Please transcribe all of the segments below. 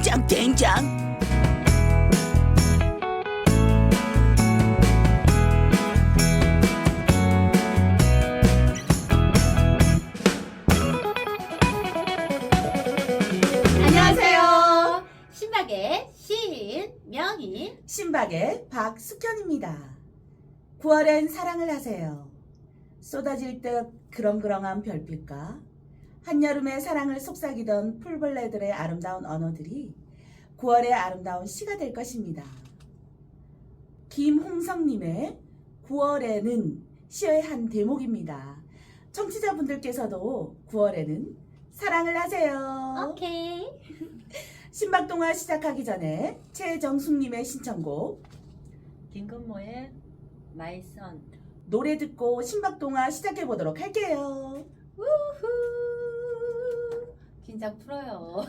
된장 된장. 안녕하세요. 신박의 신명희. 신박의 박숙현입니다. 9월엔 사랑을 하세요. 쏟아질 듯 그렁그렁한 별빛과 한여름의 사랑을 속삭이던 풀벌레들의 아름다운 언어들이 9월의 아름다운 시가 될 것입니다. 김홍성님의 9월에는 시의 한 대목입니다. 청취자분들께서도 9월에는 사랑을 하세요. 오케이. 신박동화 시작하기 전에 최정숙님의 신청곡 김건모의 My Son. 노래 듣고 신박동화 시작해 보도록 할게요. 우후. 긴장 풀어요.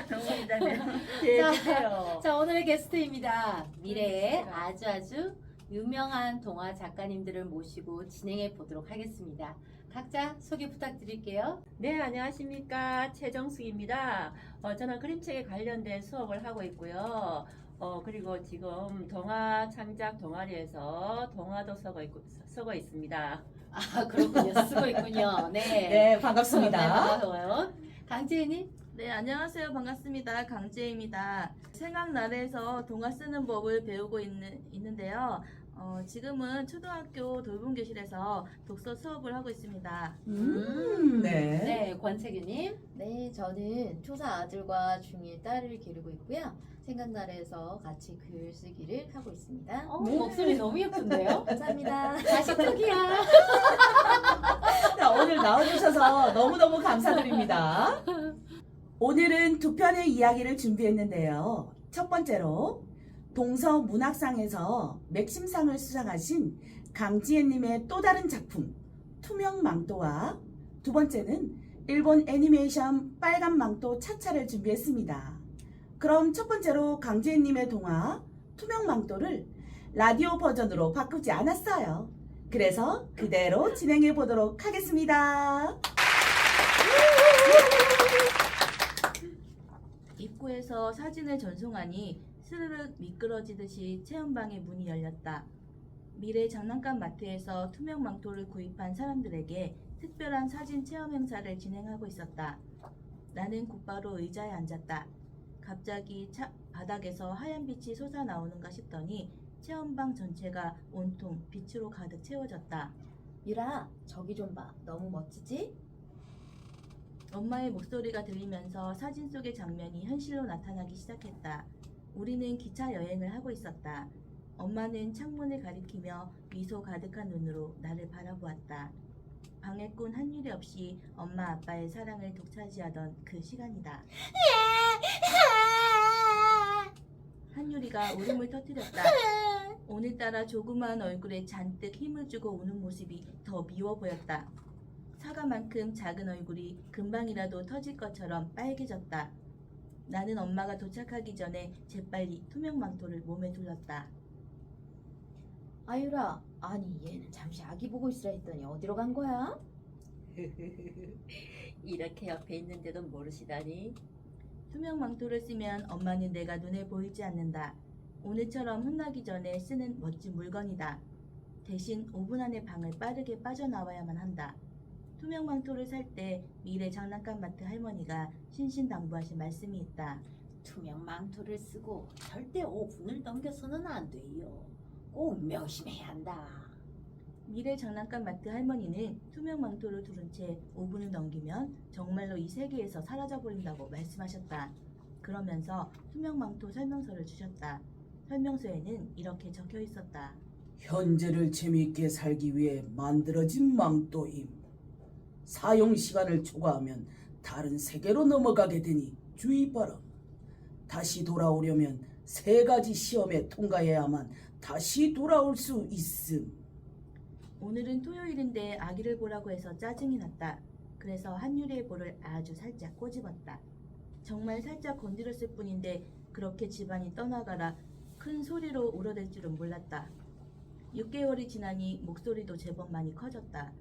정말이다네요. 자, 오늘의 게스트입니다. 미래의 아주 유명한 동화 작가님들을 모시고 진행해 보도록 하겠습니다. 각자 소개 부탁드릴게요. 네, 안녕하십니까. 최정숙입니다. 저는 그림책에 관련된 수업을 하고 있고요. 그리고 지금 동화 창작 동아리에서 동화도 쓰고 있습니다. 아, 그렇군요. 쓰고 있군요. 네. 네, 반갑습니다. 네, 반가워요. 강지혜님. 네, 안녕하세요. 반갑습니다. 강지혜입니다. 생각나래에서 동화 쓰는 법을 배우고 있는데요. 지금은 초등학교 돌봄교실에서 독서 수업을 하고 있습니다. 네. 네, 권채규님. 네, 저는 초사 아들과 중1 딸을 기르고 있고요. 생각나래에서 같이 글 쓰기를 하고 있습니다. 목소리 너무 예쁜데요? 감사합니다. 자식적이야. 자, 오늘 나와주셔서 너무너무 감사드립니다. 오늘은 두 편의 이야기를 준비했는데요. 첫 번째로 동서문학상에서 맥심상을 수상하신 강지혜님의 또 다른 작품 투명망토와 두 번째는 일본 애니메이션 빨간망토 차차를 준비했습니다. 그럼 첫 번째로 강지혜님의 동화 투명망토를 라디오 버전으로 바꾸지 않았어요. 그래서 그대로 진행해 보도록 하겠습니다. 입구에서 사진을 전송하니 스르륵 미끄러지듯이 체험방의 문이 열렸다. 미래 장난감 마트에서 투명 망토를 구입한 사람들에게 특별한 사진 체험 행사를 진행하고 있었다. 나는 곧바로 의자에 앉았다. 갑자기 바닥에서 하얀 빛이 솟아나오는가 싶더니 체험방 전체가 온통 빛으로 가득 채워졌다. 유라, 저기 좀 봐. 너무 멋지지? 엄마의 목소리가 들리면서 사진 속의 장면이 현실로 나타나기 시작했다. 우리는 기차 여행을 하고 있었다. 엄마는 창문을 가리키며 미소 가득한 눈으로 나를 바라보았다. 방해꾼 한유리 없이 엄마 아빠의 사랑을 독차지하던 그 시간이다. 한유리가 울음을 터뜨렸다. 오늘따라 조그마한 얼굴에 잔뜩 힘을 주고 우는 모습이 더 미워 보였다. 사과만큼 작은 얼굴이 금방이라도 터질 것처럼 빨개졌다. 나는 엄마가 도착하기 전에 재빨리 투명 망토를 몸에 둘렀다. 아유라, 아니 얘는 잠시 아기 보고 있으라 했더니 어디로 간 거야? 이렇게 옆에 있는데도 모르시다니. 투명 망토를 쓰면 엄마는 내가 눈에 보이지 않는다. 오늘처럼 혼나기 전에 쓰는 멋진 물건이다. 대신 5분 안에 방을 빠르게 빠져나와야만 한다. 투명 망토를 살 때 미래 장난감 마트 할머니가 신신당부하신 말씀이 있다. 투명 망토를 쓰고 절대 5분을 넘겨서는 안 돼요. 꼭 명심해야 한다. 미래 장난감 마트 할머니는 투명 망토를 두른 채 5분을 넘기면 정말로 이 세계에서 사라져버린다고 말씀하셨다. 그러면서 투명 망토 설명서를 주셨다. 설명서에는 이렇게 적혀 있었다. 현재를 재미있게 살기 위해 만들어진 망토임. 사용 시간을 초과하면 다른 세계로 넘어가게 되니 주의 바람. 다시 돌아오려면 3가지 시험에 통과해야만 다시 돌아올 수 있음. 오늘은 토요일인데 아기를 보라고 해서 짜증이 났다. 그래서 한유리의 볼을 아주 살짝 꼬집었다. 정말 살짝 건드렸을 뿐인데 그렇게 집안이 떠나가라 큰 소리로 울어댈 줄은 몰랐다. 6개월이 지나니 목소리도 제법 많이 커졌다.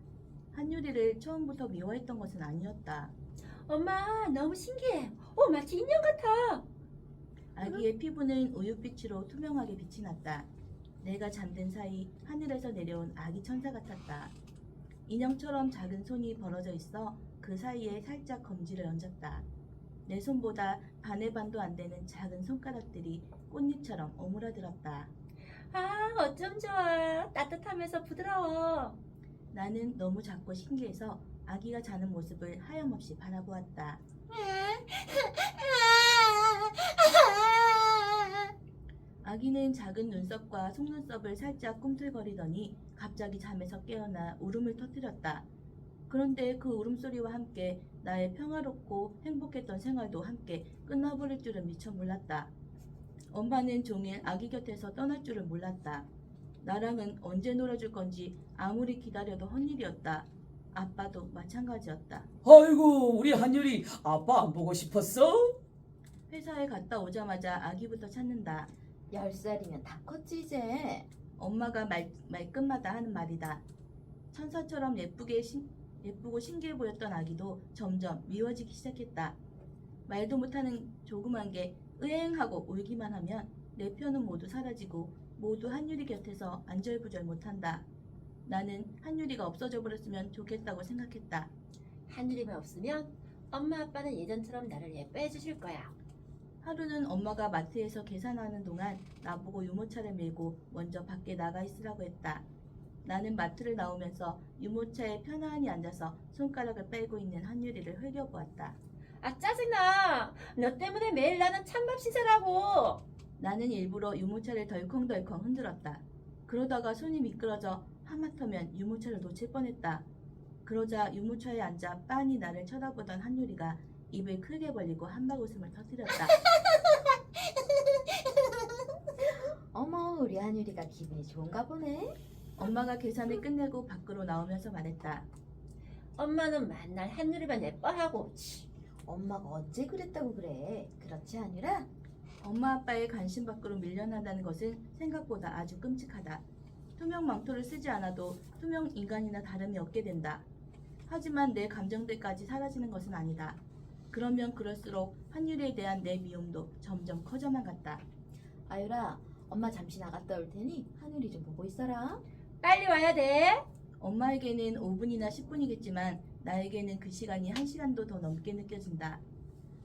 한유리를 처음부터 미워했던 것은 아니었다. 엄마, 너무 신기해. 마치 인형 같아. 아기의 피부는 우윳빛으로 투명하게 빛이 났다. 내가 잠든 사이 하늘에서 내려온 아기 천사 같았다. 인형처럼 작은 손이 벌어져 있어 그 사이에 살짝 검지를 얹었다. 내 손보다 반의 반도 안 되는 작은 손가락들이 꽃잎처럼 오므라들었다. 아, 어쩜 좋아. 따뜻하면서 부드러워. 나는 너무 작고 신기해서 아기가 자는 모습을 하염없이 바라보았다. 아기는 작은 눈썹과 속눈썹을 살짝 꿈틀거리더니 갑자기 잠에서 깨어나 울음을 터뜨렸다. 그런데 그 울음소리와 함께 나의 평화롭고 행복했던 생활도 함께 끝나버릴 줄은 미처 몰랐다. 엄마는 종일 아기 곁에서 떠날 줄을 몰랐다. 나랑은 언제 놀아줄 건지 아무리 기다려도 헛일이었다. 아빠도 마찬가지였다. 아이고, 우리 한율이 아빠 안 보고 싶었어? 회사에 갔다 오자마자 아기부터 찾는다. 10살이면 다 컸지 이제. 엄마가 말끝마다 하는 말이다. 천사처럼 예쁘고 신기해 보였던 아기도 점점 미워지기 시작했다. 말도 못하는 조그만 게 으앵하고 울기만 하면 내 편은 모두 사라지고 모두 한유리 곁에서 안절부절 못한다. 나는 한유리가 없어져 버렸으면 좋겠다고 생각했다. 하늘이만 없으면 엄마 아빠는 예전처럼 나를 예뻐해 주실 거야. 하루는 엄마가 마트에서 계산하는 동안 나보고 유모차를 밀고 먼저 밖에 나가 있으라고 했다. 나는 마트를 나오면서 유모차에 편안히 앉아서 손가락을 빨고 있는 한유리를 흘겨보았다. 아, 짜증나. 너 때문에 매일 나는 찬밥 신세라고. 나는 일부러 유모차를 덜컹덜컹 흔들었다. 그러다가 손이 미끄러져 하마터면 유모차를 놓칠 뻔했다. 그러자 유모차에 앉아 빤히 나를 쳐다보던 한유리가 입을 크게 벌리고 한박 웃음을 터뜨렸다. 어머, 우리 한유리가 기분이 좋은가 보네. 엄마가 계산을 끝내고 밖으로 나오면서 말했다. 엄마는 맨날 하늘이만 예뻐하고. 치. 엄마가 언제 그랬다고 그래. 그렇지 한유라? 엄마 아빠의 관심 밖으로 밀려난다는 것은 생각보다 아주 끔찍하다. 투명 망토를 쓰지 않아도 투명 인간이나 다름이 없게 된다. 하지만 내 감정들까지 사라지는 것은 아니다. 그러면 그럴수록 한유리에 대한 내 미움도 점점 커져만 갔다. 아유라, 엄마 잠시 나갔다 올 테니 한유리 좀 보고 있어라. 빨리 와야 돼. 엄마에게는 5분이나 10분이겠지만 나에게는 그 시간이 1시간도 더 넘게 느껴진다.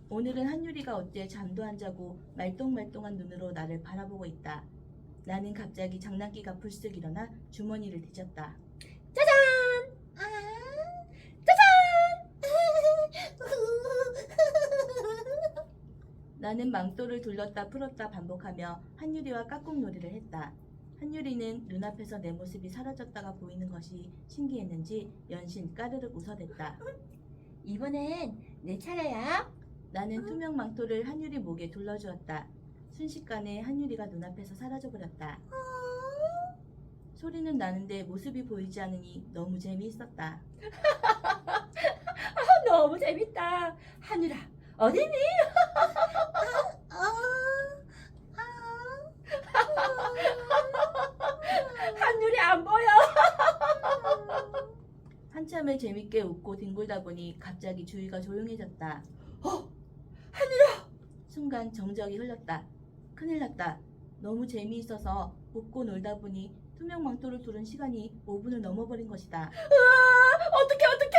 오늘은 한유리가 어째 잠도 안 자고 말똥말똥한 눈으로 나를 바라보고 있다. 나는 갑자기 장난기가 불쑥 일어나 주머니를 뒤졌다. 나는 망토를 둘렀다 풀었다 반복하며 한유리와 깍꿍놀이를 했다. 한유리는 눈앞에서 내 모습이 사라졌다가 보이는 것이 신기했는지 연신 까르륵 웃어댔다. 이번엔 내 차례야. 나는 투명 망토를 한유리 목에 둘러주었다. 순식간에 한유리가 눈앞에서 사라져버렸다. 소리는 나는데 모습이 보이지 않으니 너무 재미있었다. 너무 재밌다. 하늘아, 어디니? 한율이 안 보여. 한참을 재밌게 웃고 뒹굴다 보니 갑자기 주위가 조용해졌다. 하늘아. 순간 정적이 흘렀다. 큰일 났다. 너무 재미있어서 웃고 놀다 보니 투명 망토를 두른 시간이 5분을 넘어버린 것이다. 어떡해.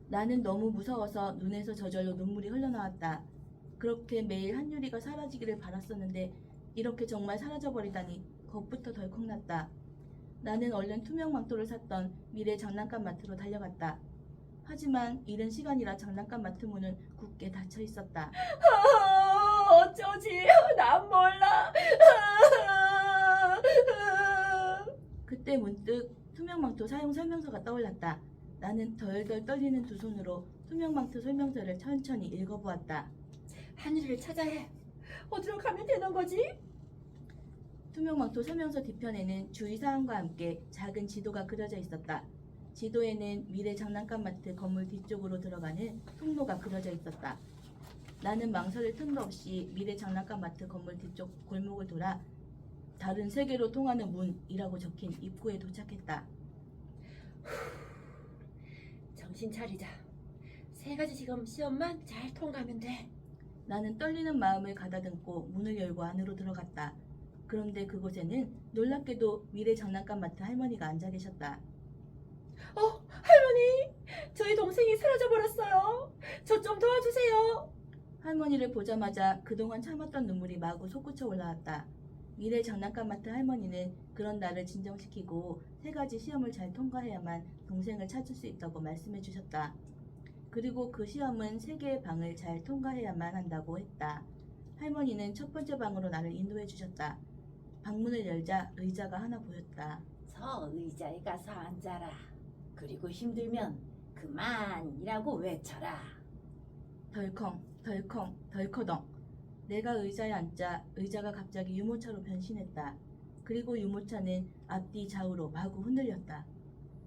나는 너무 무서워서 눈에서 저절로 눈물이 흘러나왔다. 그렇게 매일 한유리가 사라지기를 바랐었는데 이렇게 정말 사라져버리다니 겁부터 덜컥 났다. 나는 얼른 투명 망토를 샀던 미래 장난감 마트로 달려갔다. 하지만 이른 시간이라 장난감 마트 문은 굳게 닫혀 있었다. 어쩌지? 난 몰라. 그때 문득 투명 망토 사용 설명서가 떠올랐다. 나는 덜덜 떨리는 두 손으로 투명 망토 설명서를 천천히 읽어보았다. 하늘을 찾아야 해. 어디로 가면 되는 거지? 투명 망토 설명서 뒤편에는 주의사항과 함께 작은 지도가 그려져 있었다. 지도에는 미래 장난감 마트 건물 뒤쪽으로 들어가는 통로가 그려져 있었다. 나는 망설일 틈도 없이 미래 장난감 마트 건물 뒤쪽 골목을 돌아 다른 세계로 통하는 문이라고 적힌 입구에 도착했다. 정신 차리자. 3가지 지금 시험만 잘 통과하면 돼. 나는 떨리는 마음을 가다듬고 문을 열고 안으로 들어갔다. 그런데 그곳에는 놀랍게도 미래 장난감 마트 할머니가 앉아 계셨다. 할머니, 저희 동생이 사라져 버렸어요. 저 좀 도와주세요. 할머니를 보자마자 그동안 참았던 눈물이 마구 솟구쳐 올라왔다. 미래 장난감 마트 할머니는 그런 나를 진정시키고 3가지 시험을 잘 통과해야만 동생을 찾을 수 있다고 말씀해 주셨다. 그리고 그 시험은 3개의 방을 잘 통과해야만 한다고 했다. 할머니는 첫 번째 방으로 나를 인도해 주셨다. 방문을 열자 의자가 하나 보였다. 저 의자에 가서 앉아라. 그리고 힘들면 그만이라고 외쳐라. 덜컹 덜컹 덜커덩. 내가 의자에 앉자 의자가 갑자기 유모차로 변신했다. 그리고 유모차는 앞뒤 좌우로 마구 흔들렸다.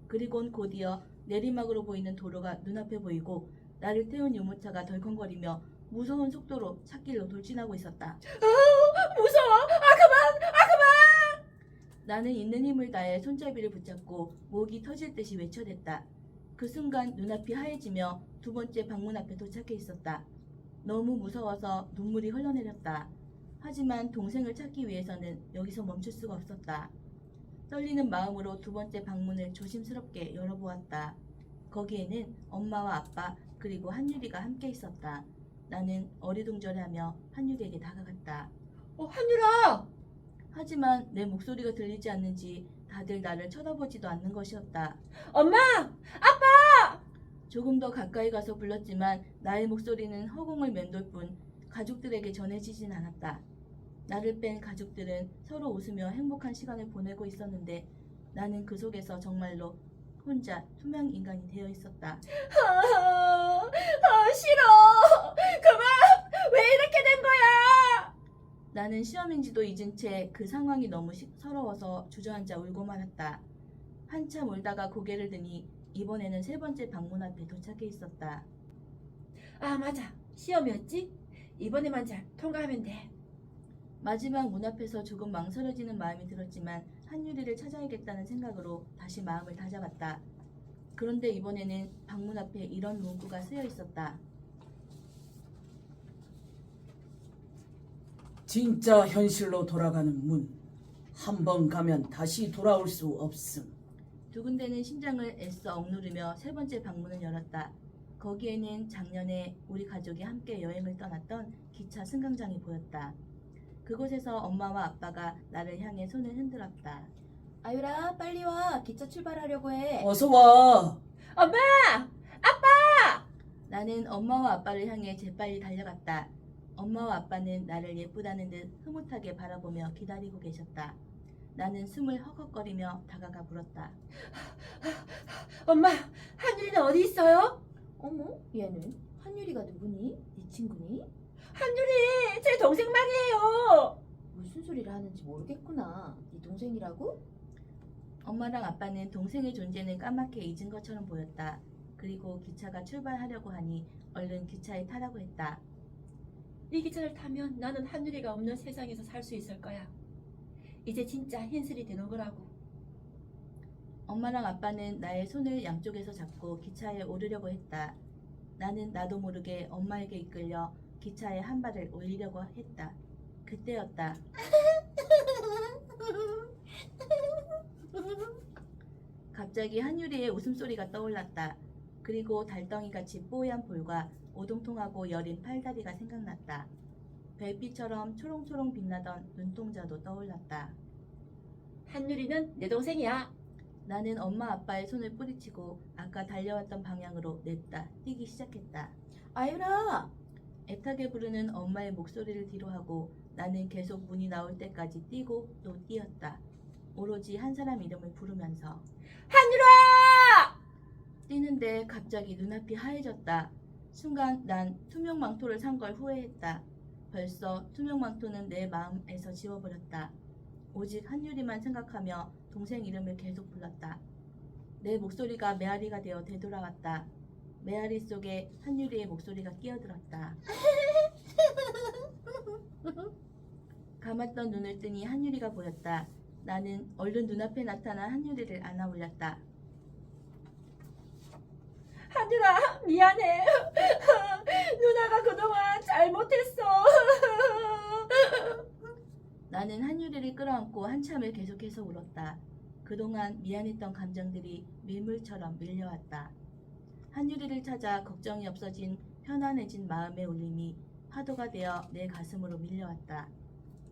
그리곤 곧이어 내리막으로 보이는 도로가 눈앞에 보이고 나를 태운 유모차가 덜컹거리며 무서운 속도로 찻길로 돌진하고 있었다. 무서워. 나는 있는 힘을 다해 손잡이를 붙잡고 목이 터질 듯이 외쳐댔다. 그 순간 눈앞이 하얘지며 2번째 방문 앞에 도착해 있었다. 너무 무서워서 눈물이 흘러내렸다. 하지만 동생을 찾기 위해서는 여기서 멈출 수가 없었다. 떨리는 마음으로 2번째 방문을 조심스럽게 열어보았다. 거기에는 엄마와 아빠 그리고 한유리가 함께 있었다. 나는 어리둥절해하며 한유리에게 다가갔다. 한유라. 하지만 내 목소리가 들리지 않는지 다들 나를 쳐다보지도 않는 것이었다. 엄마. 조금 더 가까이 가서 불렀지만 나의 목소리는 허공을 맴돌 뿐 가족들에게 전해지진 않았다. 나를 뺀 가족들은 서로 웃으며 행복한 시간을 보내고 있었는데 나는 그 속에서 정말로 혼자 투명 인간이 되어 있었다. 싫어. 그만. 왜 이렇게 된 거야? 나는 시험인지도 잊은 채 그 상황이 너무 서러워서 주저앉아 울고 말았다. 한참 울다가 고개를 드니 이번에는 3번째 방문 앞에 도착해 있었다. 아, 맞아. 시험이었지? 이번에만 잘 통과하면 돼. 마지막 문 앞에서 조금 망설여지는 마음이 들었지만 한유리를 찾아야겠다는 생각으로 다시 마음을 다잡았다. 그런데 이번에는 방문 앞에 이런 문구가 쓰여 있었다. 진짜 현실로 돌아가는 문. 한 번 가면 다시 돌아올 수 없음. 두근대는 심장을 애써 억누르며 3번째 방문을 열었다. 거기에는 작년에 우리 가족이 함께 여행을 떠났던 기차 승강장이 보였다. 그곳에서 엄마와 아빠가 나를 향해 손을 흔들었다. 아유라, 빨리 와. 기차 출발하려고 해. 어서 와. 나는 엄마와 아빠를 향해 재빨리 달려갔다. 엄마와 아빠는 나를 예쁘다는 듯 흐뭇하게 바라보며 기다리고 계셨다. 나는 숨을 헉헉거리며 다가가 물었다. 엄마, 한유리는 어디 있어요? 어머, 얘는? 한유리가 누구니? 네 친구니? 한유리, 제 동생 말이에요. 무슨 소리를 하는지 모르겠구나. 네 동생이라고? 엄마랑 아빠는 동생의 존재는 까맣게 잊은 것처럼 보였다. 그리고 기차가 출발하려고 하니 얼른 기차에 타라고 했다. 이 기차를 타면 나는 한유리가 없는 세상에서 살 수 있을 거야. 이제 진짜 현실이 되는 거라고. 엄마랑 아빠는 나의 손을 양쪽에서 잡고 기차에 오르려고 했다. 나는 나도 모르게 엄마에게 이끌려 기차에 한 발을 올리려고 했다. 그때였다. 갑자기 한유리의 웃음소리가 떠올랐다. 그리고 달덩이같이 뽀얀 볼과 오동통하고 여린 팔다리가 생각났다. 별빛처럼 초롱초롱 빛나던 눈동자도 떠올랐다. 한유리는 내 동생이야. 나는 엄마 아빠의 손을 뿌리치고 아까 달려왔던 방향으로 냈다 뛰기 시작했다. 아유라! 애타게 부르는 엄마의 목소리를 뒤로하고 나는 계속 문이 나올 때까지 뛰고 또 뛰었다. 오로지 한 사람 이름을 부르면서 한유라! 뛰는데 갑자기 눈앞이 하얘졌다. 순간 난 투명 망토를 산 걸 후회했다. 벌써 투명 망토는 내 마음에서 지워버렸다. 오직 한유리만 생각하며 동생 이름을 계속 불렀다. 내 목소리가 메아리가 되어 되돌아왔다. 메아리 속에 한유리의 목소리가 끼어들었다. 감았던 눈을 뜨니 한유리가 보였다. 나는 얼른 눈앞에 나타난 한유리를 안아 올렸다. 한유라, 미안해. 누나가 그동안 잘못했어. 나는 한유리를 끌어안고 한참을 계속해서 울었다. 그동안 미안했던 감정들이 밀물처럼 밀려왔다. 한유리를 찾아 걱정이 없어진 편안해진 마음의 울림이 파도가 되어 내 가슴으로 밀려왔다.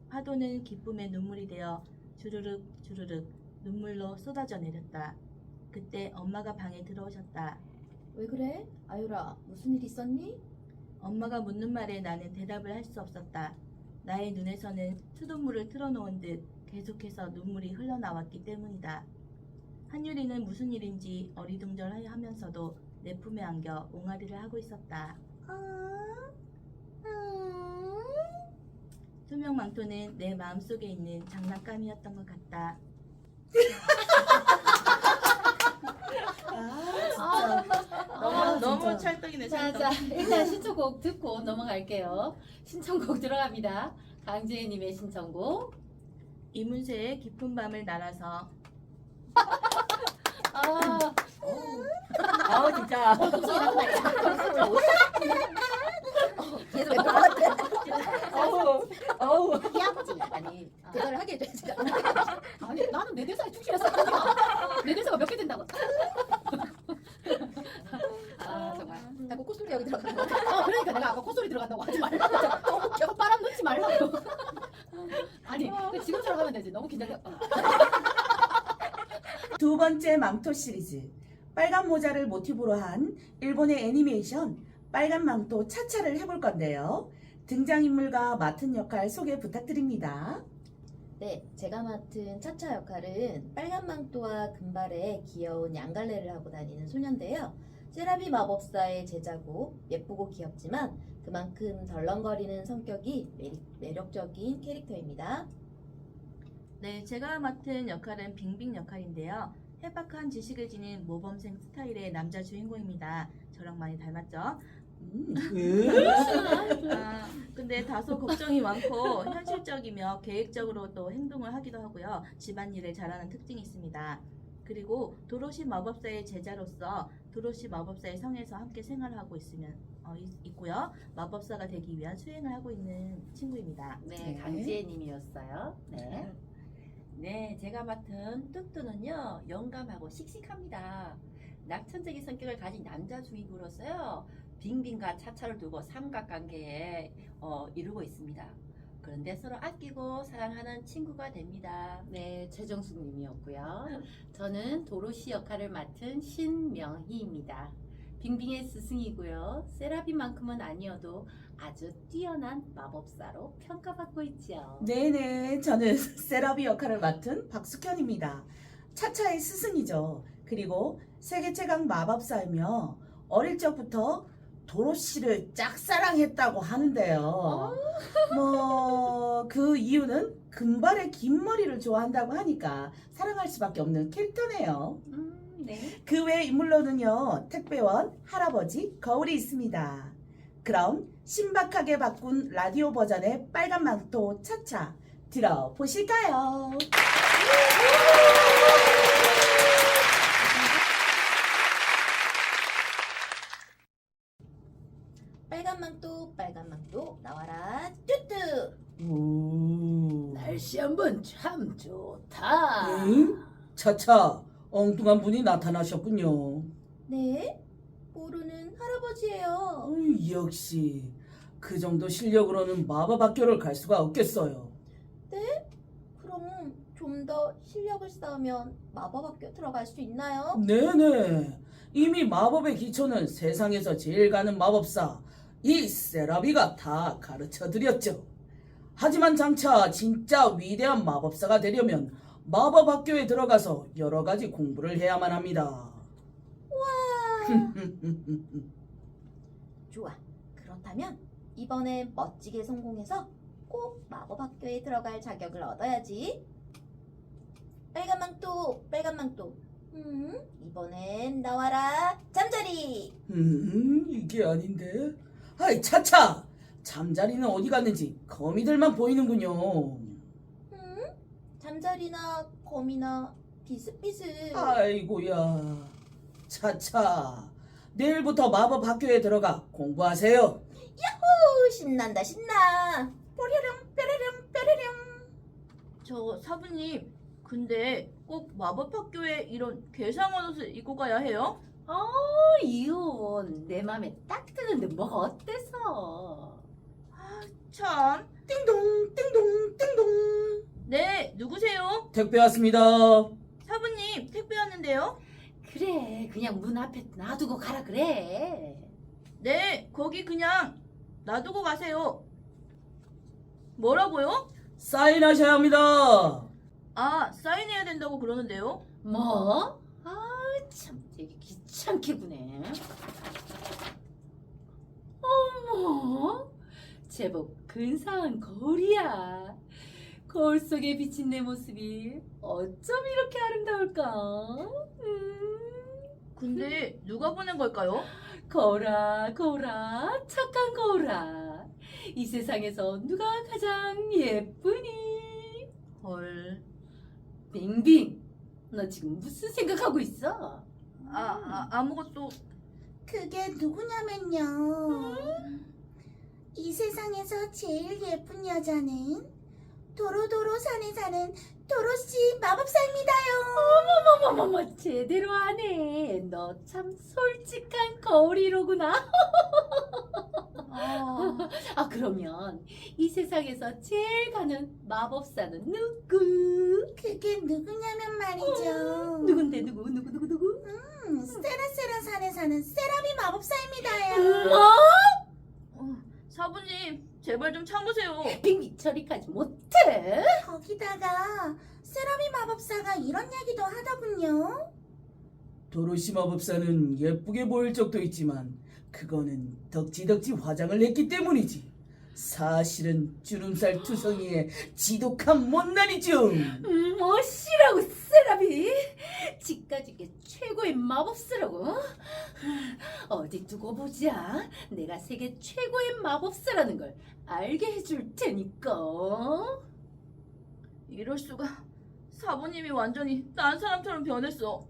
파도는 기쁨의 눈물이 되어 주르륵 주르륵 눈물로 쏟아져 내렸다. 그때 엄마가 방에 들어오셨다. 왜 그래? 아유라, 무슨 일 있었니? 엄마가 묻는 말에 나는 대답을 할 수 없었다. 나의 눈에서는 수돗물을 틀어놓은 듯 계속해서 눈물이 흘러나왔기 때문이다. 한유리는 무슨 일인지 어리둥절하면서도 내 품에 안겨 옹알이를 하고 있었다. 투명 망토는 내 마음속에 있는 장난감이었던 것 같다. 너무 찰떡이네. 자, 일단 신청곡 듣고 넘어갈게요. 신청곡 들어갑니다. 강지혜님의 신청곡. 이문세의 깊은 밤을 날아서. 진짜. 목소리 나온다. 계속 어우. 이 아버지 아니 대사를 하게 해줘야지. 아니, 나는 내 대사에 충실했어. 내 대사가 몇 개 된다고. 정말 자꾸 콧소리 여기 들어가는 거. 그러니까 내가 아까 콧소리 들어간다고 하지 말라고. 콧바람 넣지 말라고. 아니, 지금처럼 하면 되지. 너무 긴장돼. 두 번째 망토 시리즈. 빨간 모자를 모티브로 한 일본의 애니메이션 빨간 망토 차차를 해볼 건데요. 등장인물과 맡은 역할 소개 부탁드립니다. 네, 제가 맡은 차차 역할은 빨간 망토와 금발에 귀여운 양갈래를 하고 다니는 소년인데요. 세라비 마법사의 제자고 예쁘고 귀엽지만 그만큼 덜렁거리는 성격이 매력적인 캐릭터입니다. 네, 제가 맡은 역할은 빙빙 역할인데요. 해박한 지식을 지닌 모범생 스타일의 남자 주인공입니다. 저랑 많이 닮았죠? 근데 다소 걱정이 많고 현실적이며 계획적으로 또 행동을 하기도 하고요. 집안일을 잘하는 특징이 있습니다. 그리고 도로시 마법사의 제자로서 도로시 마법사의 성에서 함께 생활하고 있고요. 마법사가 되기 위한 수행을 하고 있는 친구입니다. 네, 강지혜님이었어요. 네. 네, 제가 맡은 뚜뚜는요, 영감하고 씩씩합니다. 낙천적인 성격을 가진 남자 주인공으로서요, 빙빙과 차차를 두고 삼각관계에 이루고 있습니다. 그런데 서로 아끼고 사랑하는 친구가 됩니다. 네, 최정숙님이었고요. 저는 도로시 역할을 맡은 신명희입니다. 빙빙의 스승이고요. 세라비만큼은 아니어도 아주 뛰어난 마법사로 평가받고 있죠. 네네, 저는 세라비 역할을 맡은 박숙현입니다. 차차의 스승이죠. 그리고 세계 최강 마법사이며 어릴 적부터 도로시를 짝사랑했다고 하는데요. 그 이유는 금발의 긴 머리를 좋아한다고 하니까 사랑할 수밖에 없는 캐릭터네요. 네. 그 외 인물로는요, 택배원, 할아버지, 거울이 있습니다. 그럼 신박하게 바꾼 라디오 버전의 빨간 망토 차차 들어보실까요? 빨간 망토 나와라 뚜뚜. 오. 날씨 한번 참 좋다. 응? 차차, 엉뚱한 분이 나타나셨군요. 네? 모르는 할아버지예요. 어이, 역시 그 정도 실력으로는 마법학교를 갈 수가 없겠어요. 그럼 좀 더 실력을 쌓으면 마법학교 들어갈 수 있나요? 네네, 이미 마법의 기초는 세상에서 제일 가는 마법사 이 세라비가 다 가르쳐드렸죠. 하지만 장차 진짜 위대한 마법사가 되려면 마법학교에 들어가서 여러 가지 공부를 해야만 합니다. 좋아. 그렇다면 이번에 멋지게 성공해서 꼭 마법학교에 들어갈 자격을 얻어야지. 빨간 망토. 이번엔 나와라 잠자리. 이게 아닌데. 아이, 차차, 잠자리는 어디 갔는지 거미들만 보이는군요. 잠자리나 거미나 비슷비슷. 아이고야, 차차, 내일부터 마법 학교에 들어가 공부하세요. 오, 신난다 신나. 뽀르릉 뾰르릉 뾰르릉. 저 사부님, 근데 꼭 마법학교에 이런 괴상한 옷을 입고 가야 해요? 이혼 내 맘에 딱 드는데 뭐가 어때서? 참. 띵동 띵동 띵동. 네, 누구세요? 택배 왔습니다. 사부님, 택배 왔는데요? 그래, 그냥 문 앞에 놔두고 가라 그래. 네, 거기 그냥 놔두고 가세요. 뭐라고요? 사인하셔야 합니다. 아, 사인해야 된다고 그러는데요? 뭐? 참 되게 귀찮게 구네. 어머, 제법 근사한 거울이야. 거울 속에 비친 내 모습이 어쩜 이렇게 아름다울까? 근데 누가 보낸 걸까요? 거울아, 거울아, 착한 거울아. 이 세상에서 누가 가장 예쁘니? 헐. 빙빙, 너 지금 무슨 생각하고 있어? 아무것도. 그게 누구냐면요. 이 세상에서 제일 예쁜 여자는 도로도로 산에 사는 도로씨 마법사입니다요. 어머머머머, 제대로 하네. 너 참 솔직한 거울이로구나. 그러면 이 세상에서 제일 가는 마법사는 누구? 그게 누구냐면 말이죠. 누군데 누구? 세라세라 산에 사는 세라비 마법사입니다요. 사부님, 제발 좀 참으세요. 빙빙 처리까지 못해? 거기다가 세라비 마법사가 이런 얘기도 하더군요. 도로시 마법사는 예쁘게 보일 적도 있지만 그거는 덕지덕지 화장을 했기 때문이지. 사실은 주름살 투성이의 지독한 못난이죠. 뭐시라고 세라비? 지까지게 최고의 마법사라고? 어디 두고 보자. 내가 세계 최고의 마법사라는 걸 알게 해줄 테니까. 이럴 수가. 사부님이 완전히 딴 사람처럼 변했어.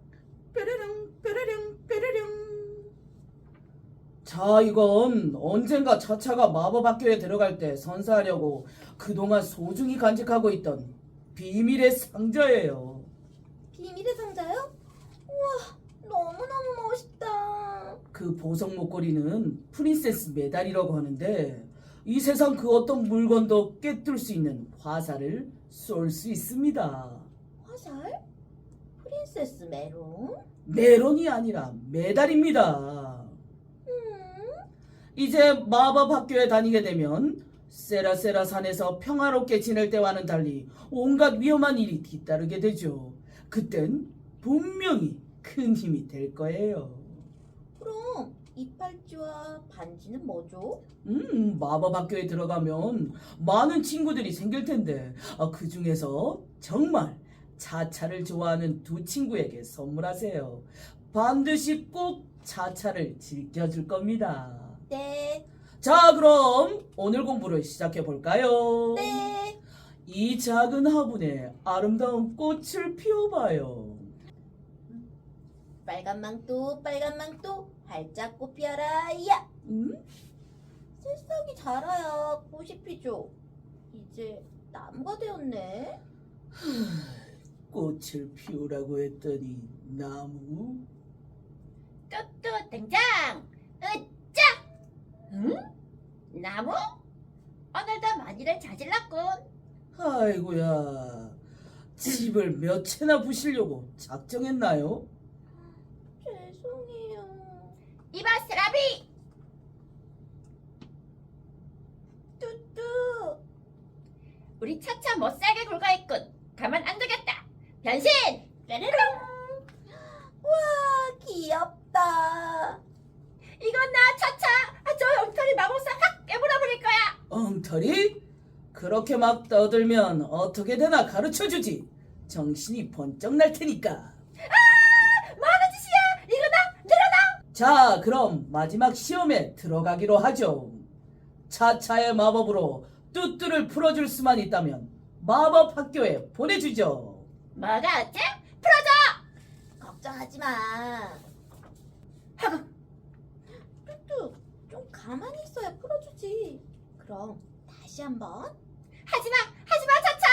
뾰르릉 뾰르릉 뾰르릉. 자, 이건 언젠가 차차가 마법학교에 들어갈 때 선사하려고 그동안 소중히 간직하고 있던 비밀의 상자예요. 비밀의 상자요? 우와, 너무너무 멋있다. 그 보석 목걸이는 프린세스 메달이라고 하는데 이 세상 그 어떤 물건도 꿰뚫을 수 있는 화살을 쏠 수 있습니다. 화살? 프린세스 메론? 메론이 아니라 메달입니다. 이제 마법학교에 다니게 되면 세라세라 산에서 평화롭게 지낼 때와는 달리 온갖 위험한 일이 뒤따르게 되죠. 그땐 분명히 큰 힘이 될 거예요. 그럼 이빨쥐와 반지는 뭐죠? 마법학교에 들어가면 많은 친구들이 생길 텐데 그 중에서 정말 차차를 좋아하는 두 친구에게 선물하세요. 반드시 꼭 차차를 즐겨줄 겁니다. 네. 자, 그럼 오늘 공부를 시작해 볼까요? 네. 이 작은 화분에 아름다운 꽃을 피워봐요. 빨간 망토 활짝 꽃 피어라. 야! 새싹이 자라야 꽃이 피죠. 이제 나무가 되었네. 꽃을 피우라고 했더니 나무? 뚜뚜 등장! 으짜! 응? 나무? 오늘도 많이를 저질렀군. 아이고야, 집을 몇 채나 부시려고 작정했나요? 죄송해요. 이봐 세라비! 뚜뚜. 우리 차차 못살게 굴거했군. 가만 안 두겠다. 변신! 뾰로롱! 와, 귀엽다. 이건 나 차차! 저 엉터리 마법사 확 깨물어버릴 거야! 엉터리? 그렇게 막 떠들면 어떻게 되나 가르쳐주지. 정신이 번쩍 날 테니까. 뭐하는 짓이야! 이거 나 늘어나! 자, 그럼 마지막 시험에 들어가기로 하죠. 차차의 마법으로 뚜뚜를 풀어줄 수만 있다면 마법 학교에 보내주죠. 뭐가 어째? 걱정하지 마. 가만히 있어야 풀어주지. 그럼 다시 한번. 하지마 차차.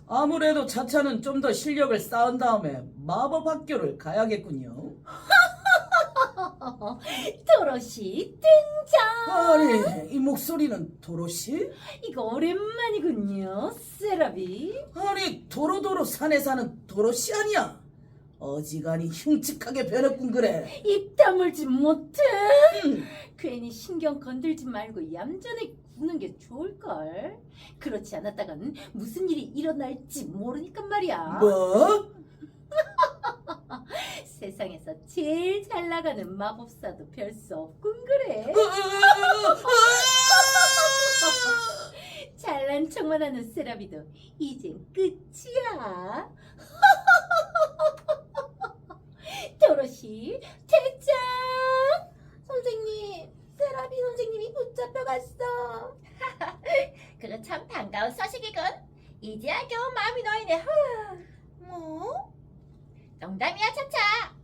아무래도 차차는 좀 더 실력을 쌓은 다음에 마법 학교를 가야겠군요. 도로시 등장. 아니, 이 목소리는 도로시? 이거 오랜만이군요, 세라비. 아니, 도로도로 산에 사는 도로시 아니야? 어지간히 흉측하게 변했군 그래. 입 다물지 못해. 음. 괜히 신경 건들지 말고 얌전히 구는 게 좋을걸. 그렇지 않았다간 무슨 일이 일어날지 모르니까 말이야. 뭐? 세상에서 제일 잘 나가는 마법사도 별 수 없군 그래. 잘난 척만 하는 세라비도 이젠 끝이야. 도로시 퇴장. 선생님, 세라비 선생님이 붙잡혀갔어. 그거 참 반가운 소식이군. 이제야 겨우 마음이 놓이네. 뭐? 농담이야 차차.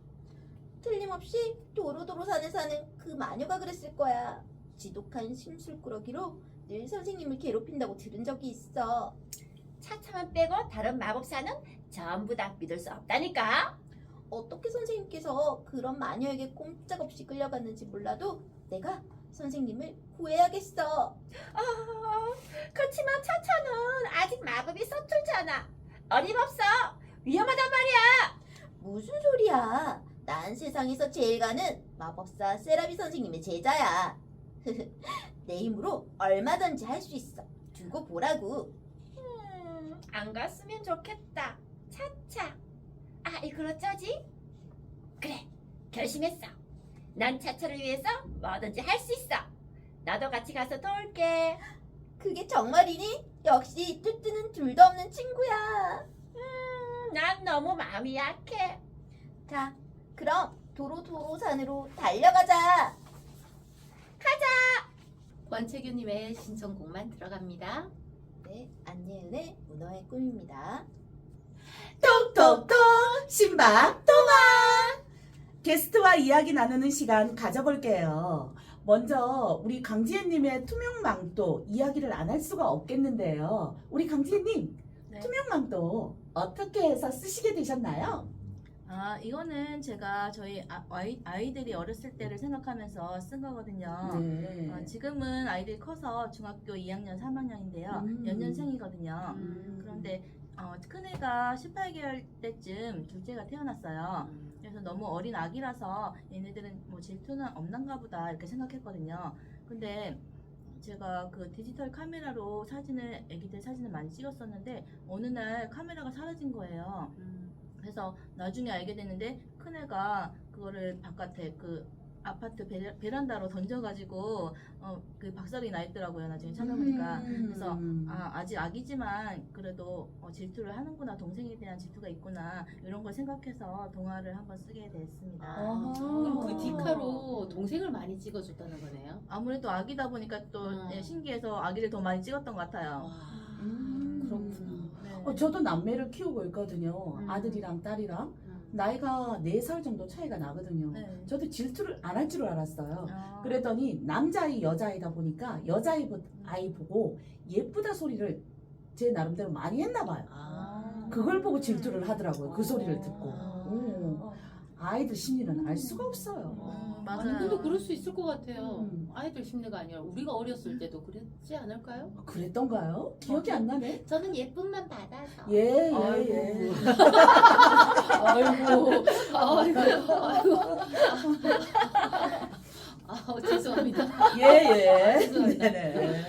틀림없이 도로도로산에 사는 그 마녀가 그랬을 거야. 지독한 심술꾸러기로 늘 선생님을 괴롭힌다고 들은 적이 있어. 차차만 빼고 다른 마법사는 전부 다 믿을 수 없다니까. 어떻게 선생님께서 그런 마녀에게 꼼짝없이 끌려갔는지 몰라도 내가 선생님을 구해야겠어. 그렇지만 차차는 아직 마법이 서툴잖아. 어림없어. 위험하단 말이야. 무슨 소리야? 난 세상에서 제일 가는 마법사 세라비 선생님의 제자야. 내 힘으로 얼마든지 할 수 있어. 두고 보라고. 안 갔으면 좋겠다. 차차. 아, 이걸 어쩌지? 그래, 결심했어. 난 차차를 위해서 뭐든지 할 수 있어. 나도 같이 가서 도울게. 그게 정말이니? 역시 뚜뚜는 둘도 없는 친구야. 난 너무 마음이 약해. 자, 그럼 도로도로산으로 달려가자. 권채규님의 신청곡만 들어갑니다. 네, 안예은의 문어의 꿈입니다. 톡톡톡 신박 동화 게스트와 이야기 나누는 시간 가져볼게요. 먼저 우리 강지혜님의 투명망토 이야기를 안 할 수가 없겠는데요. 우리 강지혜님, 네. 투명망토 어떻게 해서 쓰시게 되셨나요? 이거는 제가 저희 아이들이 어렸을 때를 생각하면서 쓴 거거든요. 네. 지금은 아이들이 커서 중학교 2학년, 3학년인데요. 연년생이거든요. 그런데 큰애가 18개월 때쯤 둘째가 태어났어요. 그래서 너무 어린 아기라서 얘네들은 뭐 질투는 없는가 보다 이렇게 생각했거든요. 근데 제가 그 디지털 카메라로 애기들 사진을 많이 찍었었는데 어느 날 카메라가 사라진 거예요. 그래서 나중에 알게 됐는데 큰애가 그거를 바깥에 그 아파트 베란다로 던져가지고 그 박살이 나 있더라고요. 나중에 찾아보니까. 그래서 아직 아기지만 그래도 질투를 하는구나, 동생에 대한 질투가 있구나 이런 걸 생각해서 동화를 한번 쓰게 됐습니다. 그럼 그 디카로 동생을 많이 찍어줬다는 거네요. 아무래도 아기다 보니까 또 신기해서 아기를 더 많이 찍었던 것 같아요. 그렇구나. 네. 저도 남매를 키우고 있거든요. 아들이랑 딸이랑. 나이가 4살 정도 차이가 나거든요. 네. 저도 질투를 안 할 줄 알았어요. 아. 그랬더니 남자아이 여자아이다 보니까 여자아이 보고 예쁘다 소리를 제 나름대로 많이 했나 봐요. 그걸 보고 질투를 하더라고요. 그 소리를 듣고. 아이들 심리는 알 수가 없어요. 맞아요. 아니 근데 그럴 수 있을 것 같아요. 음. 아이들 심리가 아니라 우리가 어렸을 때도 그랬지 않을까요? 그랬던가요? 기억이 안 나네. 저는 예쁨만 받아서. 예, 예, 아이고. 예. 아이고. 죄송합니다. 예, 예. 죄송합니다. 네네.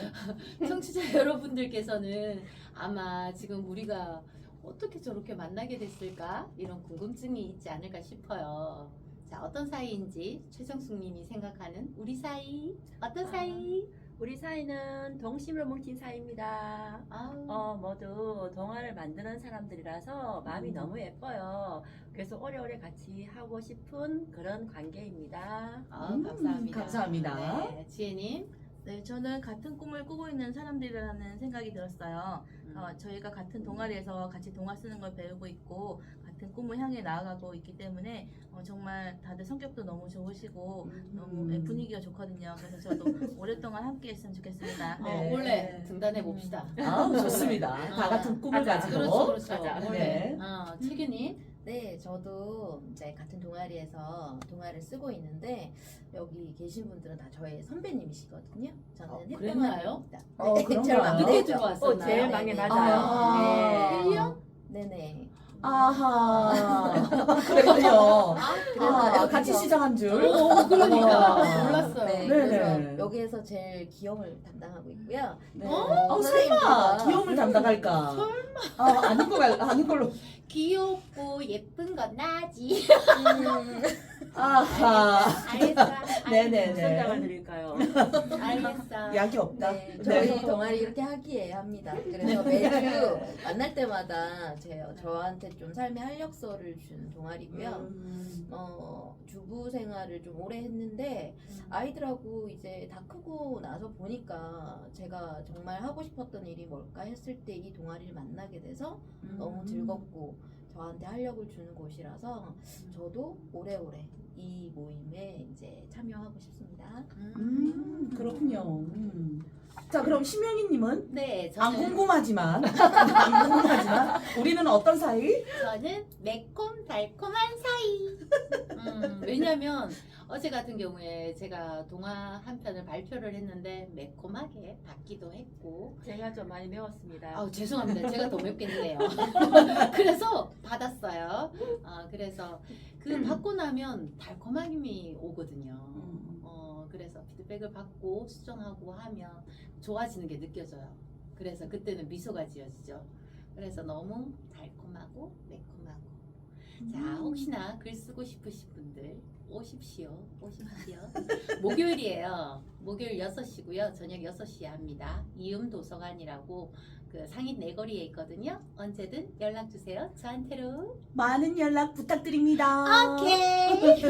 청취자 여러분들께서는 아마 지금 우리가 어떻게 저렇게 만나게 됐을까? 이런 궁금증이 있지 않을까 싶어요. 자, 어떤 사이인지 최정숙님이 생각하는 우리 사이 어떤 사이? 우리 사이는 동심으로 뭉친 사이입니다. 아우. 모두 동화를 만드는 사람들이라서 마음이 너무 예뻐요. 그래서 오래오래 같이 하고 싶은 그런 관계입니다. 감사합니다. 감사합니다. 네, 지혜님. 네, 저는 같은 꿈을 꾸고 있는 사람들이라는 생각이 들었어요. 저희가 같은 동아리에서 같이 동화 쓰는 걸 배우고 있고 같은 꿈을 향해 나아가고 있기 때문에 정말 다들 성격도 너무 좋으시고 너무 분위기가 좋거든요. 그래서 저도 오랫동안 함께 했으면 좋겠습니다. 네. 원래 등단해 봅시다. 아, 좋습니다. 다 같은 꿈을 맞아. 가지고. 그렇죠, 그렇죠. 맞아. 원래. 네. 최균이. 네, 저도 이제 같은 동아리에서 동아를 쓰고 있는데 여기 계신 분들은 다 저의 선배님이시거든요. 저는 그랬나요? 햇병아입니다. 그런가요? 제일 늦게 막내죠. 들어왔었나요? 제일 네, 막내 네. 맞아요. 아. 네. 1년? 네네. 아하. 그랬군요. 그래서 같이 여기서- 시작한 줄. 그러니까 어. 몰랐어요. 네, 네네. 그래서 여기에서 제일 기염을 담당하고 있고요. 네. 어, 설마 선생님들과- 귀여움을 담당할까? 설마. 아닌 걸로. 귀엽고 예쁜 건 나지. 아하. 알겠어. 네네네. 무슨 장을 드릴까요? 알겠어. 약이 없다. 네, 저희 동아리 이렇게 하기에 합니다. 그래서 매주 만날 때마다 저한테 좀 삶의 활력소를 준 동아리고요. 주부 생활을 좀 오래 했는데 아이들하고 이제 다 크고 나서 보니까 제가 정말 하고 싶었던 일이 뭘까 했을 때 이 동아리를 만나게 돼서 너무 즐겁고 저한테 활력을 주는 곳이라서 저도 오래오래 이 모임에 이제 참여하고 싶습니다. 그렇군요. 자, 그럼 심영희님은 네, 안 저는 궁금하지만 안 궁금하지만 우리는 어떤 사이? 저는 매콤 달콤한 사이. 왜냐면 어제 같은 경우에 제가 동화 한 편을 발표를 했는데 매콤하게 받기도 했고. 제가 좀 많이 배웠습니다. 아우 죄송합니다. 제가 더 맵겠네요. 그래서 받았어요. 그래서 그 받고 나면 달콤함이 오거든요. 그래서 피드백을 받고 수정하고 하면 좋아지는 게 느껴져요. 그래서 그때는 미소가 지어지죠. 그래서 너무 달콤하고 매콤하고. 자, 혹시나 글 쓰고 싶으신 분들 오십시오. 목요일이에요. 목요일 6시고요. 저녁 6시에 합니다. 이음 도서관이라고 그 상인 내거리에 있거든요. 언제든 연락 주세요. 저한테로. 많은 연락 부탁드립니다. 오케이.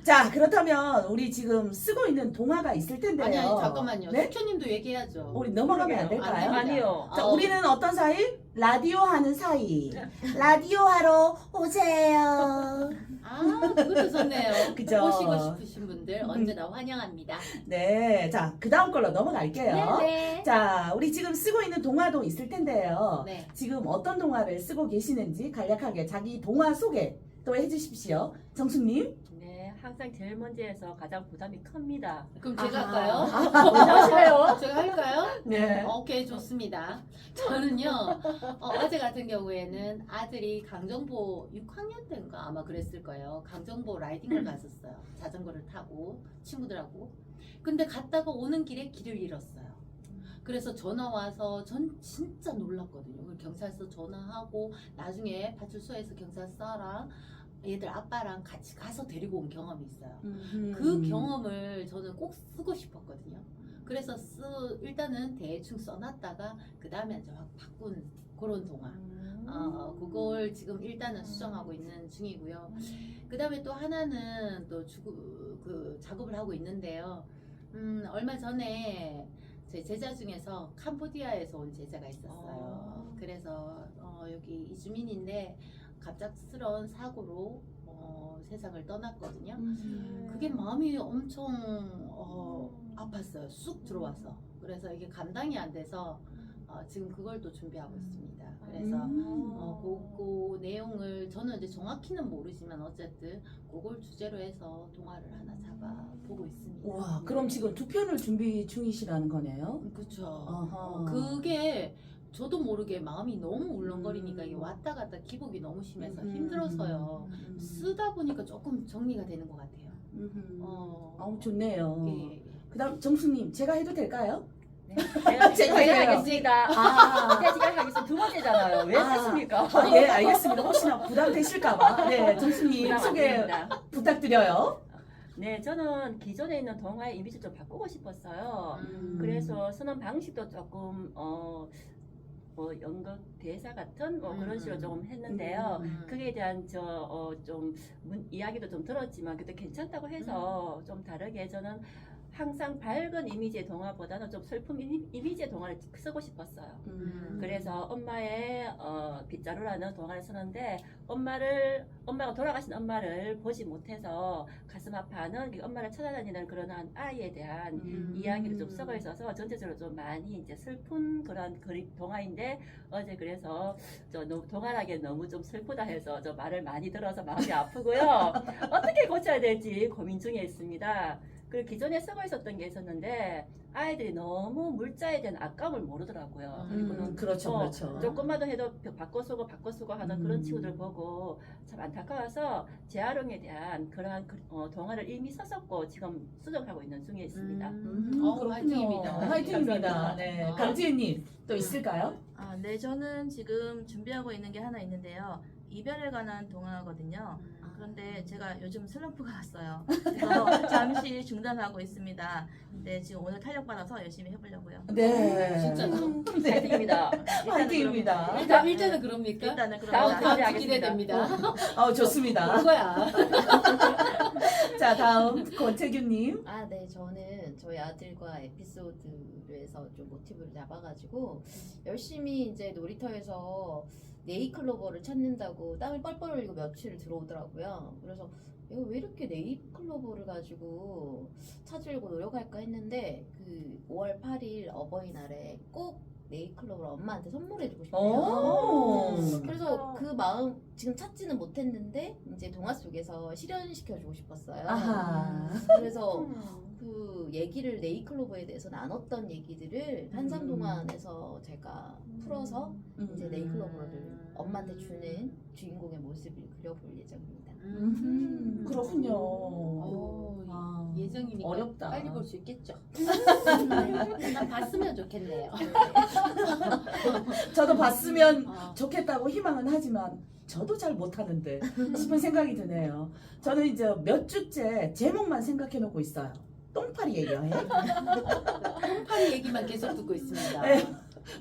자, 그렇다면 우리 지금 쓰고 있는 동화가 있을 텐데요. 아니 잠깐만요. 네? 수초님도 얘기해야죠. 우리 넘어가면 안 될까요? 아니요. 자, 우리는 어떤 사이? 라디오 하는 사이. 라디오 하러 오세요. 그것도 좋네요. 그죠? 오시고 싶으신 분들 언제나 환영합니다. 네, 자, 그 다음 걸로 넘어갈게요. 네. 자, 우리 지금 쓰고 있는 동화도 있을 텐데요. 네. 지금 어떤 동화를 쓰고 계시는지 간략하게 자기 동화 소개 또 해주십시오. 정숙님. 네, 항상 제일 먼저 해서 가장 부담이 큽니다. 그럼 제가 아하. 할까요? 먼저 하실래요? 제가 할까요? 네. 오케이, 좋습니다. 저는요, 어제 같은 경우에는 아들이 강정보 6학년 때인가 아마 그랬을 거예요. 강정보 라이딩을 갔었어요. 자전거를 타고 친구들하고. 근데 갔다가 오는 길에 길을 잃었어요. 그래서 전화 와서 전 진짜 놀랐거든요. 그래서 경찰서 전화하고 나중에 파출소에서 경찰서랑 얘들 아빠랑 같이 가서 데리고 온 경험이 있어요. 그 경험을 저는 꼭 쓰고 싶었거든요. 그래서 일단은 대충 써놨다가 그 다음에 이제 확 바꾼 그런 동화. 그걸 지금 일단은 수정하고 있는 중이고요. 그 다음에 또 하나는 또 그 작업을 하고 있는데요. 얼마 전에 제 제자 중에서 캄보디아에서 온 제자가 있었어요. 그래서 여기 이주민인데 갑작스러운 사고로 세상을 떠났거든요. 그게 마음이 엄청 아팠어요. 쑥 들어와서. 그래서 이게 감당이 안 돼서 지금 그걸 또 준비하고 있습니다. 그래서 그 내용을 저는 이제 정확히는 모르지만 어쨌든 그걸 주제로 해서 동화를 하나 잡아보고 있습니다. 와, 그럼 지금 2편을 준비 중이시라는 거네요? 그렇죠. 어허. 그게 저도 모르게 마음이 너무 울렁거리니까 이게 왔다 갔다 기복이 너무 심해서 힘들어서요. 쓰다 보니까 조금 정리가 되는 것 같아요. 아우, 좋네요. 예. 그 다음 정숙님, 제가 해도 될까요? 제가 제가 하겠습니다. 제가 하겠습니다. 두 번째잖아요. 왜 아. 쓰십니까? 예, 알겠습니다. 혹시나 부담되실까봐. 네, 정숙님 부담 안 소개 됩니다. 부탁드려요. 네, 저는 기존에 있는 동화의 이미지 좀 바꾸고 싶었어요. 그래서 쓰는 방식도 조금 뭐 연극 대사 같은 그런 식으로 좀 했는데요. 그에 대한 좀 이야기도 좀 들었지만 그때 괜찮다고 해서 좀 다르게 저는 항상 밝은 이미지의 동화보다는 좀 슬픈 이미지의 동화를 쓰고 싶었어요. 그래서 엄마의 빗자루라는 동화를 쓰는데 엄마가 돌아가신 엄마를 보지 못해서 가슴 아파하는 엄마를 찾아다니는 그런 아이에 대한 이야기를 좀 쓰고 있어서 전체적으로 좀 많이 이제 슬픈 그런 동화인데 어제 그래서 동화라기에 너무 좀 슬프다 해서 저 말을 많이 들어서 마음이 아프고요. 어떻게 고쳐야 될지 고민 중에 있습니다. 그리고 기존에 쓰고 있었던 게 있었는데 아이들이 너무 물자에 대한 아까움을 모르더라고요. 그리고는 그렇죠, 그렇죠. 조금만 해도 바꿔 쓰고 하는 그런 친구들 보고 참 안타까워서 재활용에 대한 그러한 동화를 이미 썼었고 지금 수정하고 있는 중에 있습니다. 그렇군요. 화이팅입니다. 화이팅입니다. 네, 아. 강지혜님 또 있을까요? 네, 저는 지금 준비하고 있는 게 하나 있는데요. 이별에 관한 동화거든요. 그런데 제가 요즘 슬럼프가 왔어요. 그래서 잠시 중단하고 있습니다. 네, 지금 오늘 탄력받아서 열심히 해보려고요. 네, 진짜요? 네, 화이팅입니다. 화이팅입니다. 일단은 그럽니까? 일단은 다음 그럼 주에 다음 주 기대됩니다. 좋습니다. 그거야. 자, 다음 권태규님. 아, 네, 저는 저희 아들과 에피소드에서 좀 모티브를 잡아가지고 열심히 이제 놀이터에서 네이클로버를 찾는다고 땀을 뻘뻘 흘리고 며칠 들어오더라고요. 그래서 이거 왜 이렇게 네이클로버를 가지고 찾으려고 노력할까 했는데 그 5월 8일 어버이날에 꼭 네이클로버를 엄마한테 선물해주고 오. 싶네요. 그래서 그 마음 지금 찾지는 못했는데 이제 동화 속에서 실현시켜주고 싶었어요. 아하. 그래서 그 얘기를 네이클로버에 대해서 나눴던 얘기들을 한상동화 안에서 제가 풀어서 이제 네이클로버를 엄마한테 주는 주인공의 모습을 그려볼 예정입니다. 그렇군요. 오, 예정이니까 어렵다. 빨리 볼 수 있겠죠. 난 봤으면 좋겠네요. 저도 봤으면 어. 좋겠다고 희망은 하지만 저도 잘 못하는데 싶은 생각이 드네요. 저는 이제 몇 주째 제목만 생각해 놓고 있어요. 똥파리의 여행. 똥파리 얘기만 계속 듣고 있습니다. 네.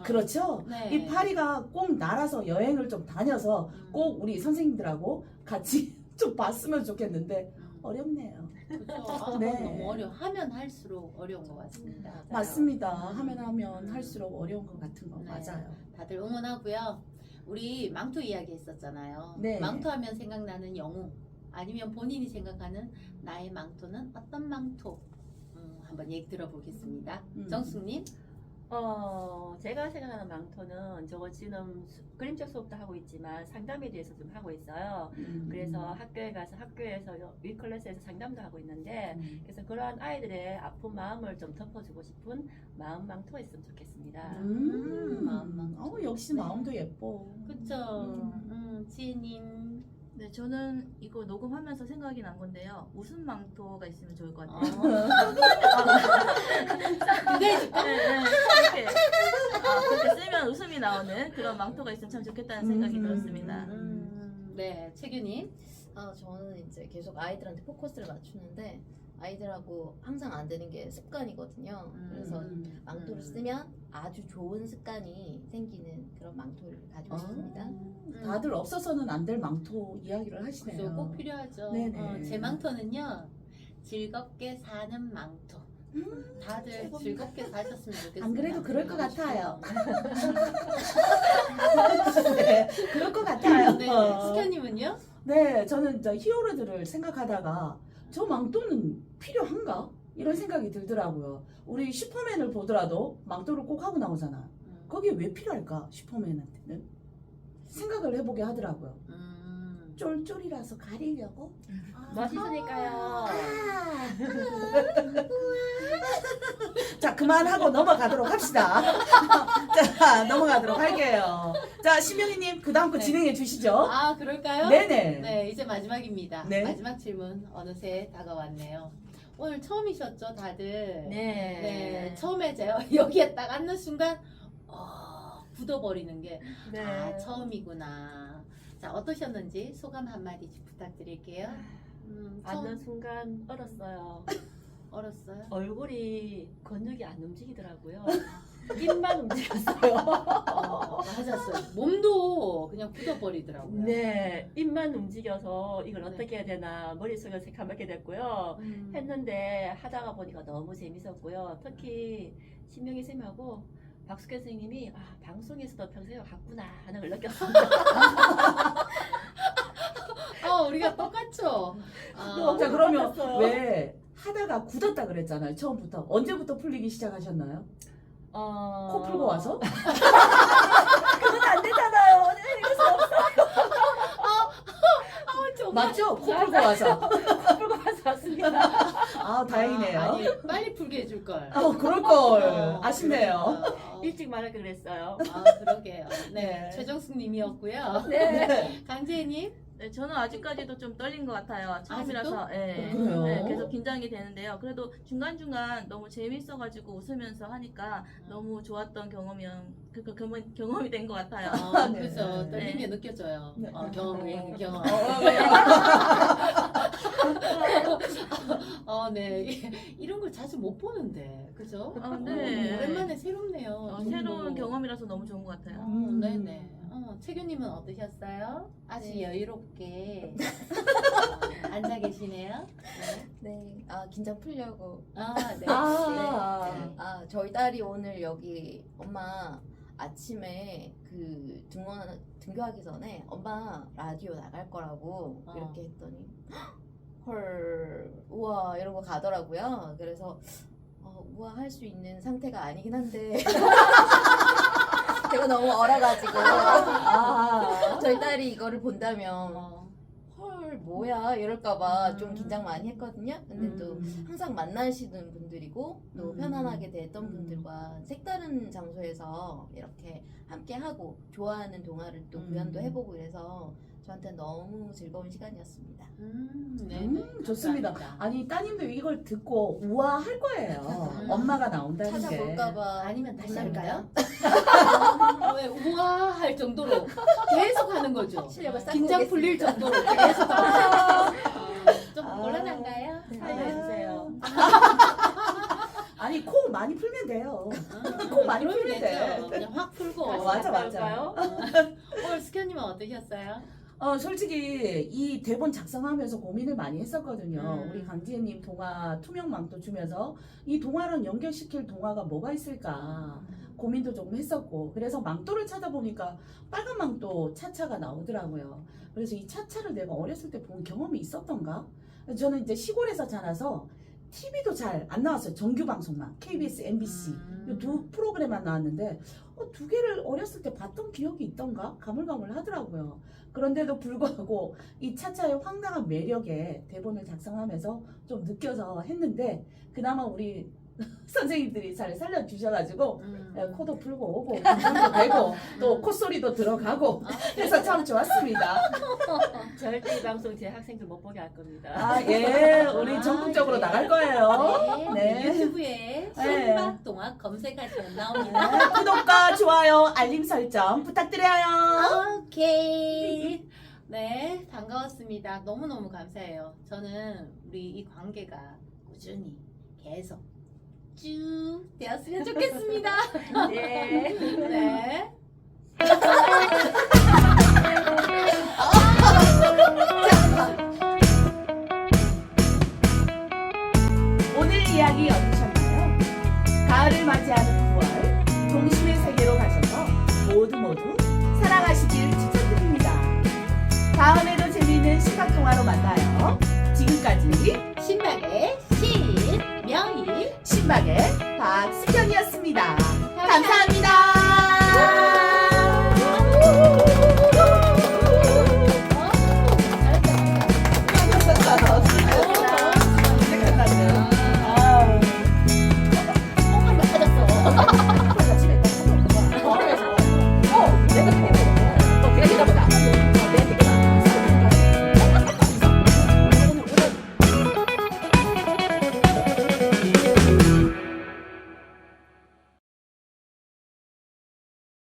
그렇죠. 네. 이 파리가 꼭 날아서 여행을 좀 다녀서 꼭 우리 선생님들하고 같이 좀 봤으면 좋겠는데 어렵네요. 그렇죠. 네. 너무 하면 할수록 어려운 것 같습니다. 맞습니다. 하면 할수록 어려운 것 같은 거 네. 맞아요. 다들 응원하고요. 우리 망토 이야기 했었잖아요. 네. 망토 하면 생각나는 영웅 아니면 본인이 생각하는 나의 망토는 어떤 망토? 한번 얘기 들어보겠습니다. 정숙님. 제가 생각하는 망토는 저거 지금 그림책 수업도 하고 있지만 상담에 대해서 좀 하고 있어요. 그래서 학교에 가서 학교에서 위클래스에서 상담도 하고 있는데 그래서 그러한 아이들의 아픈 마음을 좀 덮어주고 싶은 마음 망토가 있으면 좋겠습니다. 마음 망토. 역시 네. 마음도 예뻐. 그쵸. 지혜님. 네, 저는 이거 녹음하면서 생각이 난 건데요. 웃음 망토가 있으면 좋을 것 같아요. 그게 그렇게 쓰면 웃음이 나오는 그런 망토가 있으면 참 좋겠다는 생각이 들었습니다. 네, 최규님. 저는 이제 계속 아이들한테 포커스를 맞추는데 아이들하고 항상 안 되는 게 습관이거든요. 그래서 망토를 쓰면 아주 좋은 습관이 생기는 그런 망토를 가지고 싶습니다. 다들 없어서는 안 될 망토 이야기를 그죠, 하시네요. 꼭 필요하죠. 네네. 제 망토는요, 즐겁게 사는 망토. 다들 즐겁게 사셨으면 좋겠습니다. 안 그래도 그럴 것 그러고 같아요. 싶어요. 네, 그럴 것 같아요. 네, 스켜님은요? 네, 저는 저 히어로들을 생각하다가 저 망토는 필요한가? 이런 생각이 들더라고요. 우리 슈퍼맨을 보더라도 망토를 꼭 하고 나오잖아. 거기에 왜 필요할까? 슈퍼맨한테는 생각을 해보게 하더라고요. 쫄쫄이라서 가리려고? 멋있으니까요. 자, 그만하고 넘어가도록 합시다. 자, 넘어가도록 할게요. 자, 신명희님, 그 다음 거 네. 진행해 주시죠. 아, 그럴까요? 네네. 네, 이제 마지막입니다. 네. 마지막 질문 어느새 다가왔네요. 오늘 처음이셨죠, 다들? 네. 네, 처음에 제가 여기에 딱 앉는 순간 굳어버리는 게 네. 처음이구나. 자, 어떠셨는지 소감 한마디씩 부탁드릴게요. 앉는 순간 얼었어요. 얼었어요? 얼굴이 근육이 안 움직이더라고요. 입만 움직였어요. 맞았어요. 몸도 그냥 굳어버리더라고요. 네, 입만 움직여서 이걸 네. 어떻게 해야 되나 머릿속에 새카맣게 됐고요. 했는데 하다가 보니까 너무 재밌었고요. 특히 신명희 쌤하고 박숙현 선생님이 방송에서도 평소에 같구나 하는 걸 느꼈습니다. 우리가 똑같죠. 자 그러면 똑같았어요. 왜 하다가 굳었다 그랬잖아요. 처음부터 언제부터 풀리기 시작하셨나요? 코 풀고 와서? 그건 안 되잖아요. 맞죠? 코 풀고 와서. 코 풀고 와서 왔습니다. 아 다행이네요. 아니 빨리 풀게 해줄 걸. 그럴 걸. 아쉽네요. 일찍 말할 걸 그랬어요. 그러게요. 네, 네. 최정숙님이었고요. 네. 강재희님. 네, 저는 아직까지도 좀 떨린 것 같아요. 처음이라서. 네. 그래요? 네, 계속 긴장이 되는데요. 그래도 중간중간 너무 재밌어가지고 웃으면서 하니까 너무 좋았던 경험이 된 것 같아요. 네. 그래서 떨린 게 네. 느껴져요. 네. 경험. 네. 이런 걸 자주 못 보는데, 그죠? 네. 오랜만에 새롭네요. 새로운 경험이라서 너무 좋은 것 같아요. 네네. 채균님은 어떠셨어요? 아주 네. 여유롭게 앉아 계시네요. 네. 긴장 풀려고. 네. 네. 저희 딸이 오늘 여기 엄마 아침에 그 등교하기 전에 엄마 라디오 나갈 거라고 이렇게 했더니 헐 우와 이러고 가더라고요. 그래서 우와 할 수 있는 상태가 아니긴 한데 제가 너무 얼어가지고 저희 딸이 이거를 본다면 헐 뭐야 이럴까봐 좀 긴장 많이 했거든요. 근데 또 항상 만나시는 분들이고 또 편안하게 됐던 분들과 색다른 장소에서 이렇게 함께 하고 좋아하는 동화를 또 구현도 해보고 이래서 저한테 너무 즐거운 시간이었습니다. 좋습니다. 감사합니다. 아니 따님도 이걸 듣고 우아할 거예요. 엄마가 나온다는 게. 찾아볼까봐. 아니면 다시 다시 할까요? 왜 우아할 정도로 계속 하는 거죠. 실력을 쌓고 긴장 오겠습니다. 풀릴 정도로 계속 하는 거죠. 좀 곤란한가요? 살려주세요. 아니 코 많이 풀면 돼요. 코 많이 그러면 풀면 되죠. 돼. 그냥 확 풀고. 맞아. 오늘 스켜님은 어떠셨어요? 솔직히 이 대본 작성하면서 고민을 많이 했었거든요. 음. 우리 강지혜님 동화 투명망토 주면서 이 동화랑 연결시킬 동화가 뭐가 있을까 고민도 조금 했었고, 그래서 망토를 찾아보니까 빨간 망토 차차가 나오더라고요. 그래서 이 차차를 내가 어렸을 때 본 경험이 있었던가? 저는 이제 시골에서 자라서 TV도 잘 안 나왔어요. 정규 방송만 KBS, MBC 이 두 프로그램만 나왔는데 두 개를 어렸을 때 봤던 기억이 있던가? 가물가물하더라고요. 그런데도 불구하고 이 차차의 황당한 매력에 대본을 작성하면서 좀 느껴서 했는데 그나마 우리 선생님들이 잘 살려주셔가지고 코도 풀고 오고 긴장도 되고 또 콧소리도 들어가고 해서 참 좋았습니다. 절대 이 방송 제 학생들 못 보게 할 겁니다. 우리 전국적으로 나갈 거예요. 네. 네. 유튜브에 네. 손박 동화 검색하시면 나옵니다. 네, 구독과 좋아요, 알림 설정 부탁드려요. 오케이. 네, 반가웠습니다. 너무너무 감사해요. 저는 우리 이 관계가 꾸준히 계속 쭉 되었으면 좋겠습니다. 네. 네. 오늘 이야기 어떠셨나요? 가을을 맞이하는 9월 동심의 세계로 가셔서 모두 사랑하시길 추천드립니다. 다음에도 재미있는 시각동화로 만나요. 지금까지 신박의 신명희 신박의 박수현이었습니다. 감사합니다. 어, 맞았어. 내가